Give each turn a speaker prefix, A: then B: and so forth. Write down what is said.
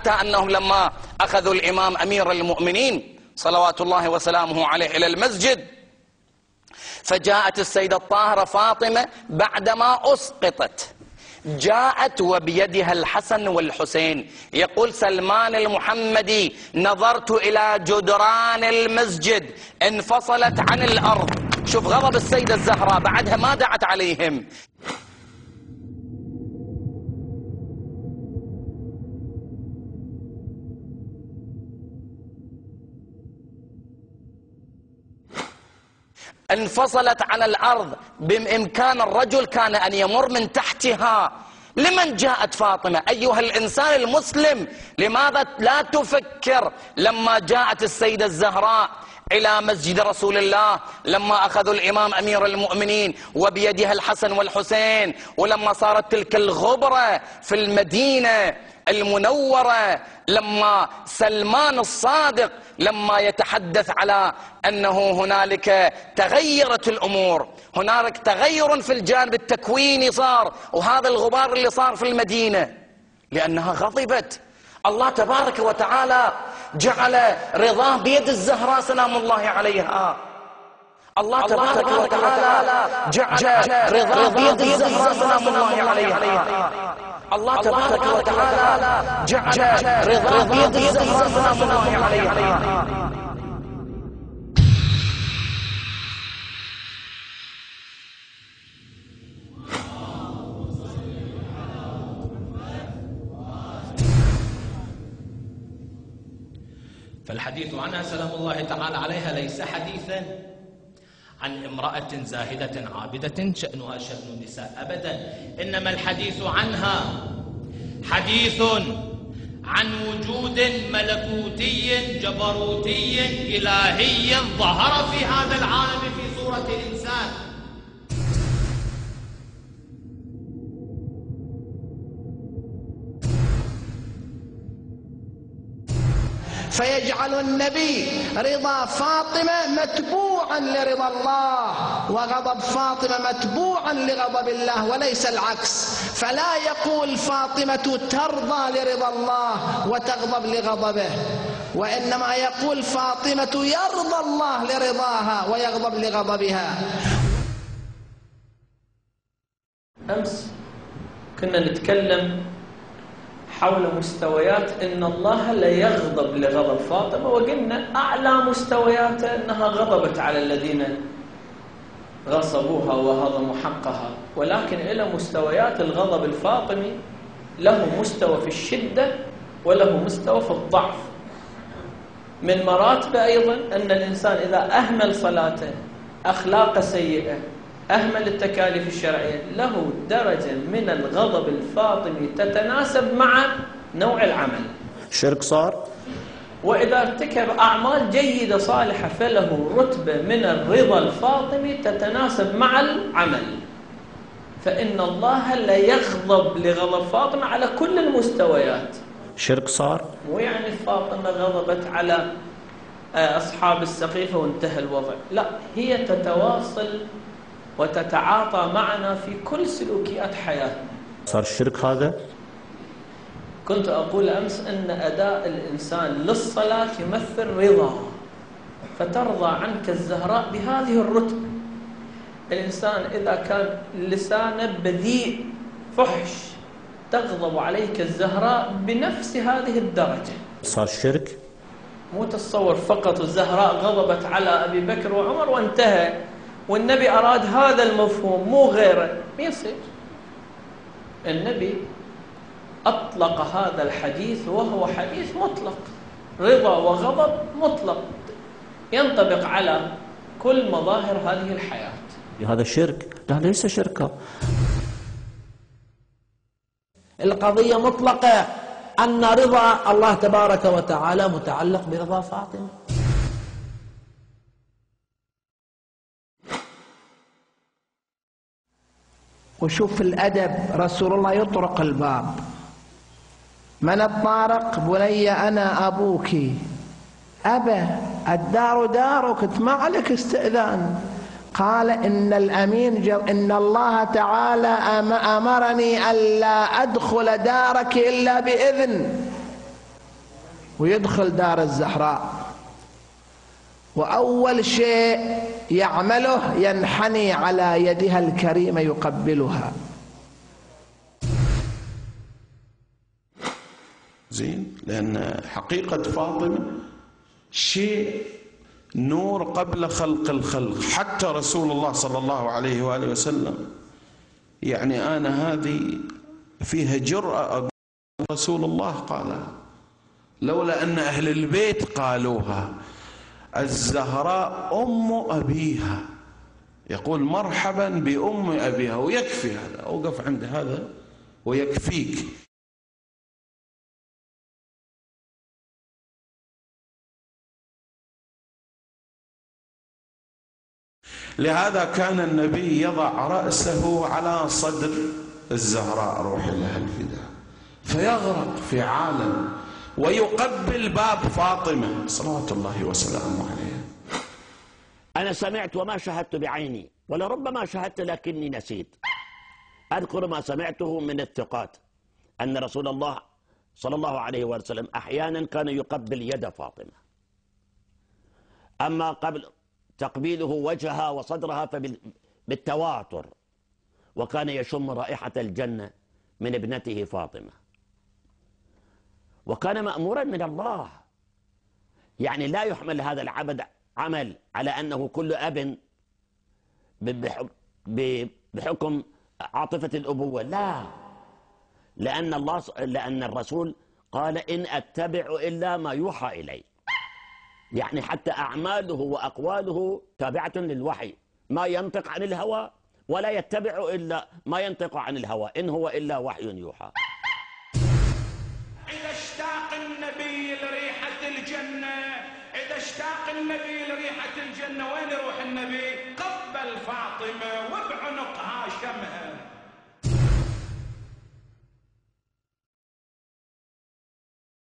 A: حتى أنهم لما أخذوا الإمام أمير المؤمنين صلوات الله وسلامه عليه إلى المسجد، فجاءت السيدة الطاهرة فاطمة بعدما أسقطت، جاءت وبيدها الحسن والحسين. يقول سلمان المحمدي: نظرت إلى جدران المسجد انفصلت عن الأرض. شوف غضب السيدة الزهراء، بعدها ما دعت عليهم. انفصلت عن الأرض، بإمكان الرجل كان أن يمر من تحتها. لمن جاءت فاطمة؟ أيها الإنسان المسلم، لماذا لا تفكر لما جاءت السيدة الزهراء إلى مسجد رسول الله، لما أخذوا الإمام أمير المؤمنين وبيدها الحسن والحسين، ولما صارت تلك الغبرة في المدينة المنورة، لما سلمان الصادق لما يتحدث على أنه هنالك تغيرت الأمور، هنالك تغير في الجانب التكويني صار، وهذا الغبار اللي صار في المدينة لأنها غضبت. الله تبارك وتعالى جعل رضاه بيد الزهراء سلام الله عليها. الله تبارك وتعالى جعل رضاه بيد الزهراء سلام الله عليها. الله تبارك وتعالى جعل رضاه بيد الزهراء سلام الله عليها.
B: فالحديث عنها سلام الله تعالى عليها ليس حديثا عن امرأة زاهدة عابدة شأنها شأن النساء أبدا، إنما الحديث عنها حديث عن وجود ملكوتي جبروتي إلهي ظهر في هذا العالم في صورة إنسان.
C: فيجعل النبي رضا فاطمة متبوعا لرضا الله، وغضب فاطمة متبوعا لغضب الله، وليس العكس. فلا يقول فاطمة ترضى لرضا الله وتغضب لغضبه، وإنما يقول فاطمة يرضى الله لرضاها ويغضب لغضبها.
D: أمس كنا نتكلم حول مستويات إن الله لا يغضب لغضب فاطمة، وقلنا أعلى مستوياته أنها غضبت على الذين غصبوها وهضموا حقها، ولكن إلى مستويات الغضب الفاطمي له مستوى في الشدة وله مستوى في الضعف. من مراتبه أيضا أن الإنسان إذا أهمل صلاته، أخلاق سيئة، أهمل التكاليف الشرعية، له درجة من الغضب الفاطمي تتناسب مع نوع العمل.
E: شرك صار.
D: وإذا ارتكب أعمال جيدة صالحة فله رتبة من الرضا الفاطمي تتناسب مع العمل. فإن الله لا يغضب لغضب فاطمة على كل المستويات.
E: شرك صار.
D: مو يعني فاطمة غضبت على أصحاب السقيفة وانتهى الوضع، لا، هي تتواصل وتتعاطى معنا في كل سلوكيات حياتنا.
E: صار الشرك هذا.
D: كنت أقول أمس أن أداء الإنسان للصلاة يمثل رضا، فترضى عنك الزهراء بهذه الرتبة. الإنسان إذا كان لسانه بذيء فحش تغضب عليك الزهراء بنفس هذه الدرجة.
E: صار الشرك.
D: مو تتصور فقط الزهراء غضبت على أبي بكر وعمر وانتهى، والنبي أراد هذا المفهوم مو غيره، ما يصير. النبي أطلق هذا الحديث وهو حديث مطلق، رضا وغضب مطلق، ينطبق على كل مظاهر هذه الحياة.
E: هذا شرك؟ لا، ليس شركا.
C: القضية مطلقة أن رضا الله تبارك وتعالى متعلق برضا فاطمة. وشوف الأدب، رسول الله يطرق الباب: من الطارق؟ بني أنا أبوك. أبى، الدار دارك، ما عليك استئذان. قال إن الأمين إن الله تعالى أمرني ألا أدخل دارك إلا بإذن. ويدخل دار الزهراء، وأول شيء يعمله ينحني على يدها الكريمة يقبلها.
F: زين، لأن حقيقة فاطمة شيء نور قبل خلق الخلق. حتى رسول الله صلى الله عليه وآله وسلم، يعني أنا هذه فيها جرأة أقول رسول الله قالها، لولا أن أهل البيت قالوها. الزهراء أم أبيها، يقول مرحبا بأم أبيها، ويكفي هذا، أوقف عند هذا ويكفيك. لهذا كان النبي يضع رأسه على صدر الزهراء روح لها الفداء، فيغرق في عالم ويقبل باب فاطمة صلوات الله وسلامه عليها.
G: أنا سمعت وما شاهدت بعيني، ولربما شاهدت لكني نسيت. أذكر ما سمعته من الثقات أن رسول الله صلى الله عليه وسلم أحيانا كان يقبل يد فاطمة، أما قبل تقبيله وجهها وصدرها فبالتواتر، وكان يشم رائحة الجنة من ابنته فاطمة، وكان مأمورا من الله. يعني لا يحمل هذا العبد عمل على أنه كل أب بحكم عاطفة الأبوة، لا، لأن الرسول قال إن أتبع إلا ما يوحى إلي، يعني حتى أعماله وأقواله تابعة للوحي، ما ينطق عن الهوى ولا يتبع إلا ما ينطق عن الهوى، إن هو إلا وحي يوحى.
H: إذا اشتاق النبي لريحة الجنة، إذا اشتاق النبي لريحة الجنة، وين يروح النبي؟ قبل فاطمة وبعنق